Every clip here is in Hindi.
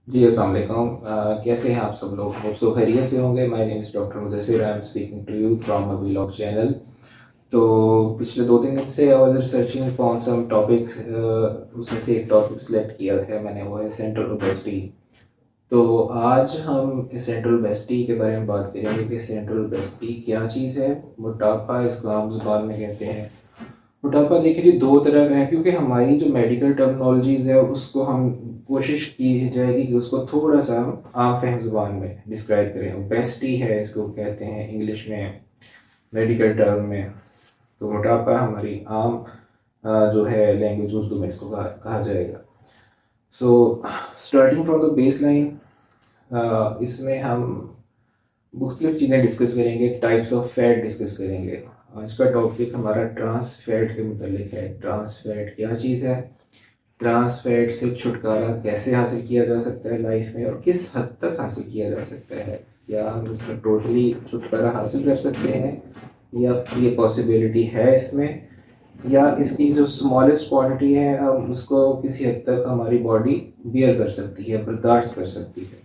जी, अस्सलाम वालेकुम। कैसे हैं आप सब लोग? होप सो खैरियत से होंगे। My name is doctor Mudassir, I am speaking to you from a vlog channel. तो पिछले 2-3 दिन से I was researching upon some topics. उसमें से एक टॉपिक सिलेक्ट किया है मैंने, वो है सेंट्रल ओबेसिटी। तो आज हम इस सेंट्रल ओबेसिटी के बारे में बात करेंगे कि सेंट्रल ओबेसिटी क्या चीज़ है। मोटापा इसको आम ज़ुबान में कहते हैं। मोटापा देखिए जी 2 तरह का है, क्योंकि हमारी जो मेडिकल टर्मिनोलॉजीज़ है उसको हम कोशिश की जाएगी कि उसको थोड़ा-सा आम फ़हम ज़ुबान में डिस्क्राइब करें। ओबेसिटी है, इसको कहते हैं इंग्लिश में, मेडिकल टर्म में। तो मोटापा हमारी आम जो है लैंग्वेज उर्दू में इसको कहा कहा जाएगा। So starting from the baseline, इसमें हम मुख्तलिफ चीज़ें डिस्कस करेंगे, टाइप्स ऑफ फैट डिस्कस करेंगे। आज का टॉपिक हमारा ट्रांस फैट के मुतालिक है। ट्रांस फैट क्या चीज़ है, ट्रांस फैट से छुटकारा कैसे हासिल किया जा सकता है लाइफ में, और किस हद तक हासिल किया जा सकता है। क्या हम इसमें टोटली छुटकारा हासिल कर सकते हैं, या ये पॉसिबिलिटी है इसमें, या इसकी जो स्मॉलेस्ट क्वांटिटी है हम उसको किसी हद तक हमारी बॉडी बियर कर सकती है, बर्दाश्त कर सकती है।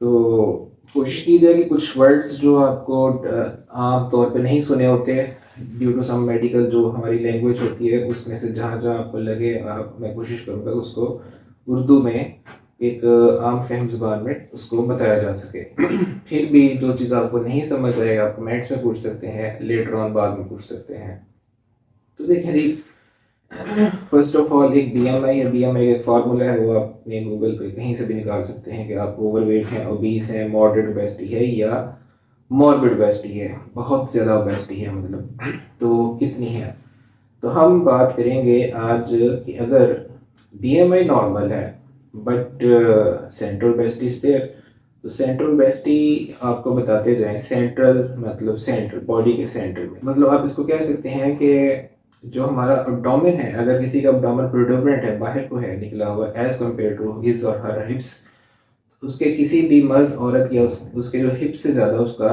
तो कोशिश की जाए कि कुछ वर्ड्स जो आपको आम तौर पे नहीं सुने होते ड्यू टू सम मेडिकल जो हमारी लैंग्वेज होती है, उसमें से जहाँ जहाँ आपको लगे मैं कोशिश करूँगा उसको उर्दू में एक आम फहम ज़ुबान में उसको बताया जा सके। फिर भी जो चीज़ आपको नहीं समझ आए आप कमेंट्स में पूछ सकते हैं, लेटर ऑन बाद में पूछ सकते हैं। तो देखें जी, फर्स्ट ऑफ ऑल एक बीएमआई है। बीएमआई का एक फार्मूला है, वो आप अपने गूगल पे कहीं से भी निकाल सकते हैं कि आप ओवरवेट हैं, ओबीस हैं, मॉडरेट ओबेसिटी है या मॉर्बिड ओबेसिटी है, बहुत ज़्यादा ओबेसिटी है मतलब, तो कितनी है। तो हम बात करेंगे आज कि अगर बीएमआई नॉर्मल है but central obesity is there, तो सेंट्रल ओबेसिटी आपको बताते जाएं। सेंट्रल मतलब सेंटर, बॉडी के सेंटर में, मतलब आप इसको कह सकते हैं कि जो हमारा अब्डोमेन है, अगर किसी का अब्डोमेन प्रोटूबरेंट है, बाहर को है निकला हुआ एज कम्पेयर टू हिज और हर हिप्स, उसके किसी भी मर्द औरत या उसके जो हिप्स से ज़्यादा उसका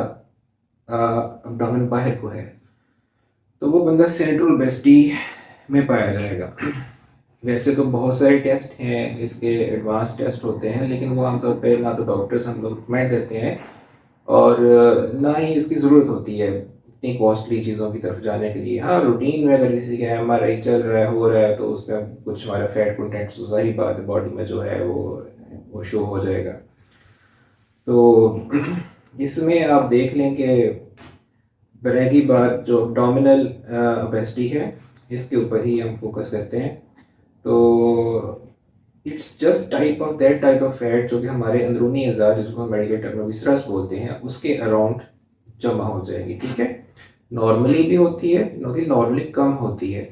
अब्डोमेन बाहर को है, तो वो बंदा सेंट्रल ओबेसिटी में पाया जाएगा। वैसे तो बहुत सारे टेस्ट हैं, इसके एडवांस टेस्ट होते हैं, लेकिन वो आमतौर पे ना तो डॉक्टर्स हम लोग रिकमेंड करते हैं और ना ही इसकी ज़रूरत होती है इतनी कॉस्टली चीज़ों की तरफ जाने के लिए। हाँ, रूटीन में अगर किसी का एमआरआई चल रहा है, हो रहा है, तो उसमें कुछ हमारा फैट कंटेंट तो ज़ाहिर बात है बॉडी में जो है वो शो हो जाएगा। तो इसमें आप देख लें कि रहेगी बात जो अब्डोमिनल ओबेसिटी है, इसके ऊपर ही हम फोकस करते हैं। तो it's just type of that type of fat जो कि हमारे अंदरूनी अज़ा, जिसको हम मेडिकल टर्म में विसरस बोलते हैं, उसके अराउंड जमा हो जाएगी। ठीक है, नॉर्मली भी होती है, लेकिन नॉर्मली कम होती है।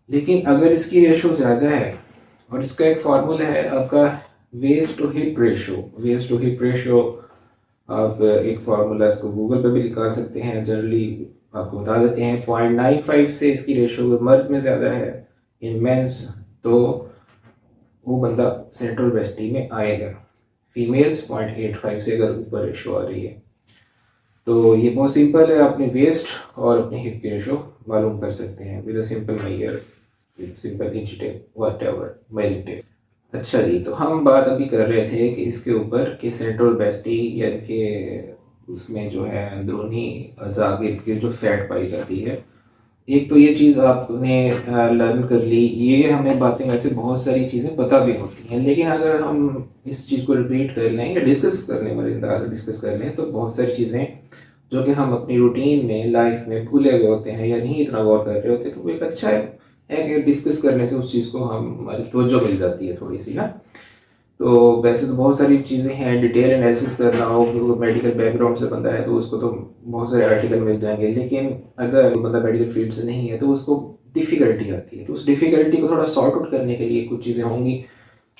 लेकिन अगर इसकी रेशो ज़्यादा है, और इसका एक फार्मूला है आपका waist to hip ratio. Waist to hip ratio आप एक फार्मूला इसको गूगल पे भी निकाल सकते हैं, जनरली आपको बता देते हैं। 0.95 से इसकी रेशो मर्द में ज़्यादा है इन मेंस, तो वो बंदा सेंट्रल ओबेसिटी में आएगा। फीमेल्स 0.85 से अगर ऊपर रेशो आ रही है, तो ये बहुत सिंपल है। अपनी वेस्ट और अपनी हिप की रेशो मालूम कर सकते हैं with a simple measure, with simple inch tape, whatever measuring tape. अच्छा जी, तो हम बात अभी कर रहे थे कि इसके ऊपर कि सेंट्रल ओबेसिटी यानी कि उसमें जो है अंदरूनी अज़ा के इर्द गिर्द जो फैट पाई जाती है। एक तो ये चीज़ आपने लर्न कर ली, ये हमें बातें वैसे बहुत सारी चीज़ें पता भी होती हैं, लेकिन अगर हम इस चीज़ को रिपीट कर लें या डिस्कस करने वाले अंदाज डिस्कस कर लें, तो बहुत सारी चीज़ें जो कि हम अपनी रूटीन में लाइफ में भूले हुए होते हैं या नहीं इतना गौर कर रहे होते, तो वो एक अच्छा है कि डिस्कस करने से उस चीज़ को हमारी तवज्जो मिल जाती है थोड़ी सी ना। तो वैसे तो बहुत सारी चीज़ें हैं, डिटेल एनालिसिस करना हो, वो मेडिकल बैकग्राउंड से बंदा है तो उसको तो बहुत सारे आर्टिकल मिल जाएंगे, लेकिन अगर बंदा मेडिकल फील्ड से नहीं है तो उसको डिफ़िकल्टी आती है। तो उस डिफ़िकल्टी को थोड़ा सॉर्ट आउट करने के लिए कुछ चीज़ें होंगी,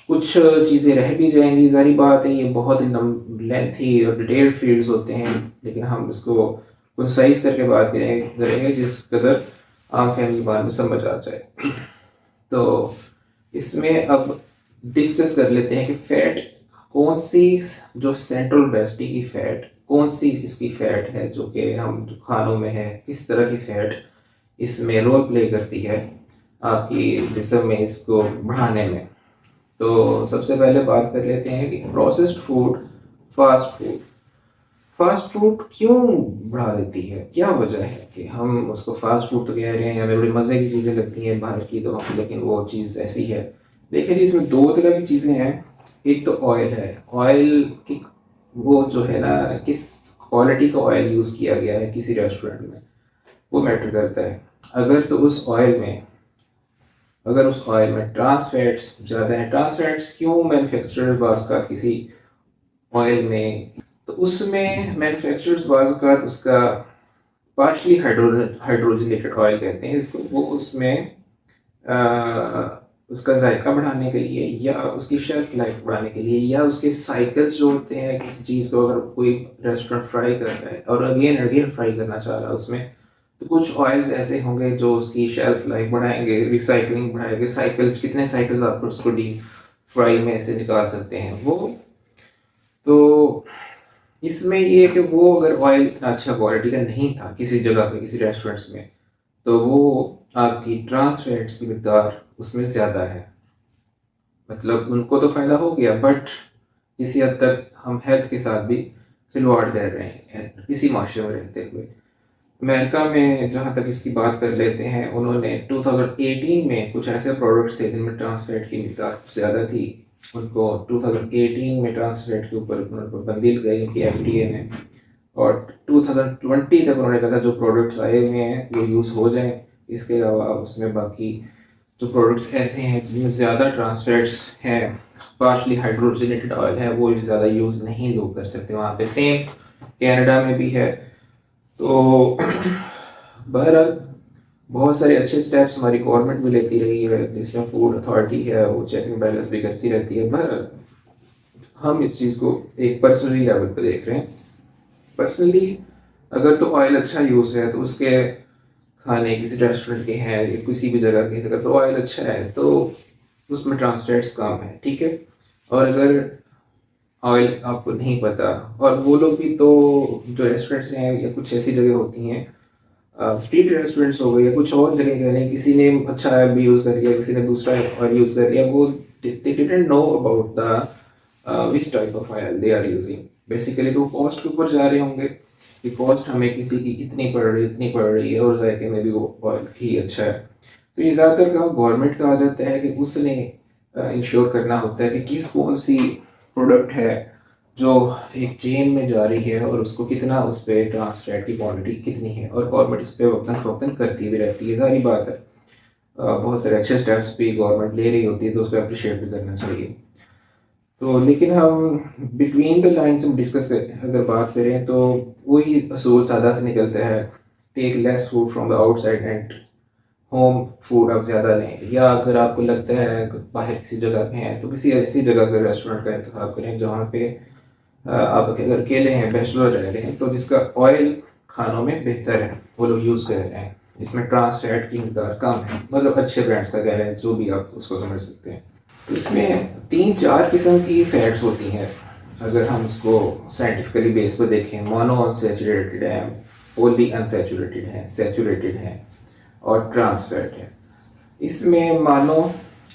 कुछ चीज़ें रह भी जाएंगी। ज़ाहिर बात है, ये बहुत लेंथी और डिटेल्ड फील्ड्स होते हैं, लेकिन हम इसको कंसाइज करके बात करेंगे जिस कदर आम फहमी ज़ुबान में समझ आ जाए। तो इसमें अब डिस्कस कर लेते हैं कि फ़ैट कौन सी, जो सेंट्रल ओबेसिटी की फ़ैट कौन सी इसकी फ़ैट है जो कि हम जो खानों में है, किस तरह की फ़ैट इसमें रोल प्ले करती है आपकी जिस्म में इसको बढ़ाने में। तो सबसे पहले बात कर लेते हैं कि processed food, fast food. Fast food क्यों बढ़ा देती है? क्या वजह है कि हम उसको फास्ट फूड तो कह रहे हैं, हमें बड़ी मज़े की चीज़ें लगती हैं बाहर की तो, लेकिन वो चीज़ ऐसी है। देखिए जी, इसमें दो तरह की चीज़ें हैं। एक तो ऑयल है। ऑयल की वो जो है ना, किस क्वालिटी का ऑयल यूज़ किया गया है किसी रेस्टोरेंट में, वो मैटर करता है। अगर तो उस ऑयल में अगर उस ऑयल में ट्रांस फैट्स ज़्यादा हैं। ट्रांस फैट्स क्यों मैन्युफैक्चरर बाज़ का किसी ऑयल में, तो उसमें मैन्युफैक्चरर्स बाज़ का उसका पार्शली हाइड्रोजनेटेड ऑयल कहते हैं इसको, वो उसमें उसका जायका बढ़ाने के लिए या उसकी शेल्फ लाइफ बढ़ाने के लिए या उसके साइकिल्स जो होते हैं किसी चीज़ को, अगर कोई रेस्टोरेंट फ्राई कर रहा है और अगेन अगेन फ्राई करना चाह रहा है उसमें, तो कुछ ऑयल्स ऐसे होंगे जो उसकी शेल्फ लाइफ बढ़ाएंगे, रिसाइकलिंग बढ़ाएंगे। साइकिल्स, कितने साइकिल्स आप उसको डीप फ्राई में से निकाल सकते हैं वो। तो इसमें ये है कि वो अगर ऑयल इतना अच्छा क्वालिटी का नहीं था किसी जगह पे, किसी रेस्टोरेंट्स में, तो वो आपकी ट्रांस फैट्स की मिकदार उसमें ज़्यादा है। मतलब उनको तो फ़ायदा हो गया, बट किसी हद तक हम हेल्थ के साथ भी खिलवाड़ कर रहे हैं इसी माशरे में रहते हुए। अमेरिका में जहाँ तक इसकी बात कर लेते हैं, उन्होंने 2018 में कुछ ऐसे प्रोडक्ट्स थे जिनमें ट्रांस फैट की मिकदार ज़्यादा थी, उनको 2018 में ट्रांस फैट के ऊपर पाबंदी लगाई उनकी एफडीए ने, और 2020 तक उन्होंने कहा था जो प्रोडक्ट्स आए हुए हैं वो यूज़ हो जाएं। इसके अलावा उसमें बाकी जो प्रोडक्ट्स ऐसे हैं जिनमें ज़्यादा ट्रांस फैट्स हैं, पार्शली हाइड्रोजनेटेड ऑयल है, वो ज़्यादा यूज़ नहीं लोग कर सकते वहाँ पे। सेम कनाडा में भी है। तो बहरहाल बहुत सारे अच्छे स्टेप्स हमारी गवर्नमेंट भी लेती रही है, जिसमें फूड अथॉरिटी है वो चेक एंड बैलेंस भी करती रहती है। बहरहाल हम इस चीज़ को एक पर्सनली लेवल पर देख रहे हैं। पर्सनली अगर तो ऑयल अच्छा यूज़ है तो उसके खाने किसी रेस्टोरेंट के हैं या किसी भी जगह के, अगर तो ऑयल अच्छा है तो उसमें ट्रांस फैट्स कम है, ठीक है। और अगर ऑयल आपको नहीं पता, और वो लोग भी तो, जो रेस्टोरेंट्स हैं या कुछ ऐसी जगह होती हैं, स्ट्रीट रेस्टोरेंट्स हो गए या कुछ और जगह कह लें, किसी ने अच्छा ऑयल भी यूज़ कर लिया, किसी ने दूसरा ऑयल यूज़ कर लिया, वो they didn't know about the which type of oil they are using. Basically तो कॉस्ट के ऊपर जा रहे होंगे कि कॉस्ट हमें किसी की इतनी पड़ रही है और जायके में भी वो ऑयल ही अच्छा है। तो ये ज़्यादातर काम गवर्नमेंट का आ जाता है कि उसने इंश्योर करना होता है कि कौन सी प्रोडक्ट है जो एक चेन में जा रही है और उसको कितना, उस पर ट्रांस फैट की क्वांटिटी कितनी है, और गवर्नमेंट इस पर वक्तन फ़वक्तन करती भी रहती है, सारी बात है। बहुत सारे अच्छे स्टेप्स भी गवर्नमेंट ले रही होती है तो उसको अप्रिशिएट भी करना चाहिए। तो लेकिन हम बिटवीन द लाइन्स हम डिस्कस कर अगर बात करें तो वही असूल सादा से निकलता है, take less food from the outside and home food आप ज़्यादा लें। या अगर आपको लगता है बाहर किसी जगह पे हैं तो किसी ऐसी जगह का रेस्टोरेंट का इंतखाब करें जहाँ पे आप अगर अकेले हैं, बैचलर रह रहे हैं, तो जिसका ऑयल खानों में बेहतर है वो लोग यूज़ कर रहे हैं, इसमें ट्रांस फैट की मिकदार कम है, मतलब अच्छे ब्रांड्स का कह रहे हैं, जो भी आप उसको समझ सकते हैं। तो इसमें 3-4 किस्म की फैट्स होती हैं। अगर हम इसको साइंटिफिकली बेस पर देखें, मोनो अनसैचुरेटेड है, पॉली अनसैचुरेटेड है, सैचुरेटेड है और ट्रांस फैट है। इसमें मानो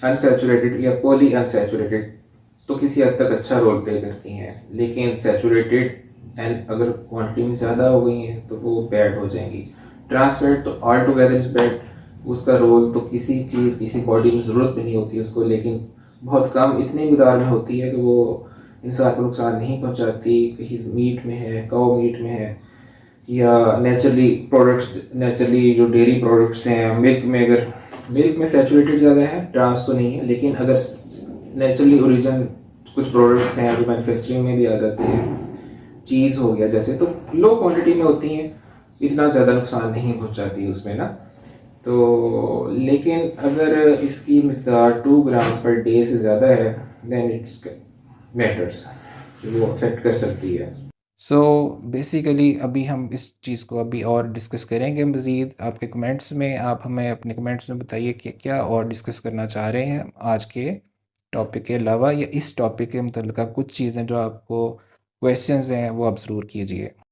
अनसैचुरेटेड या पॉली अनसैचुरेटेड तो किसी हद तक अच्छा रोल प्ले करती हैं, लेकिन सैचुरेटेड एंड अगर क्वांटिटी में ज़्यादा हो गई हैं तो वो बैड हो जाएंगी। ट्रांस फैट तो ऑल टुगेदर इज बैड। उसका रोल तो किसी चीज़, किसी बॉडी में ज़रूरत भी नहीं होती उसको, लेकिन बहुत कम इतनी मिकदार में होती है कि वो इंसान को नुकसान नहीं पहुंचाती। कहीं मीट में है, काऊ मीट में है, या नेचुरली प्रोडक्ट्स, नेचुरली जो डेयरी प्रोडक्ट्स हैं, मिल्क में, अगर मिल्क में सैचुरेटेड ज़्यादा है, ट्रांस तो नहीं है, लेकिन अगर नेचुरली ओरिजिन कुछ प्रोडक्ट्स हैं जो मैन्युफैक्चरिंग में भी आ जाते हैं, चीज़ हो गया जैसे, तो लो क्वांटिटी में होती हैं, इतना ज़्यादा नुकसान नहीं पहुंचाती उसमें ना। तो लेकिन अगर इसकी मिकदार 2 ग्राम पर डे से ज़्यादा है, देन इट्स मैटर्स, वो अफेक्ट कर सकती है। सो बेसिकली अभी हम इस चीज़ को अभी और डिस्कस करेंगे मज़ीद। आपके कमेंट्स में, आप हमें अपने कमेंट्स में बताइए कि क्या और डिस्कस करना चाह रहे हैं आज के टॉपिक के अलावा, या इस टॉपिक के मतलब कुछ चीज़ें जो आपको क्वेश्चंस हैं वो आप ज़रूर कीजिए।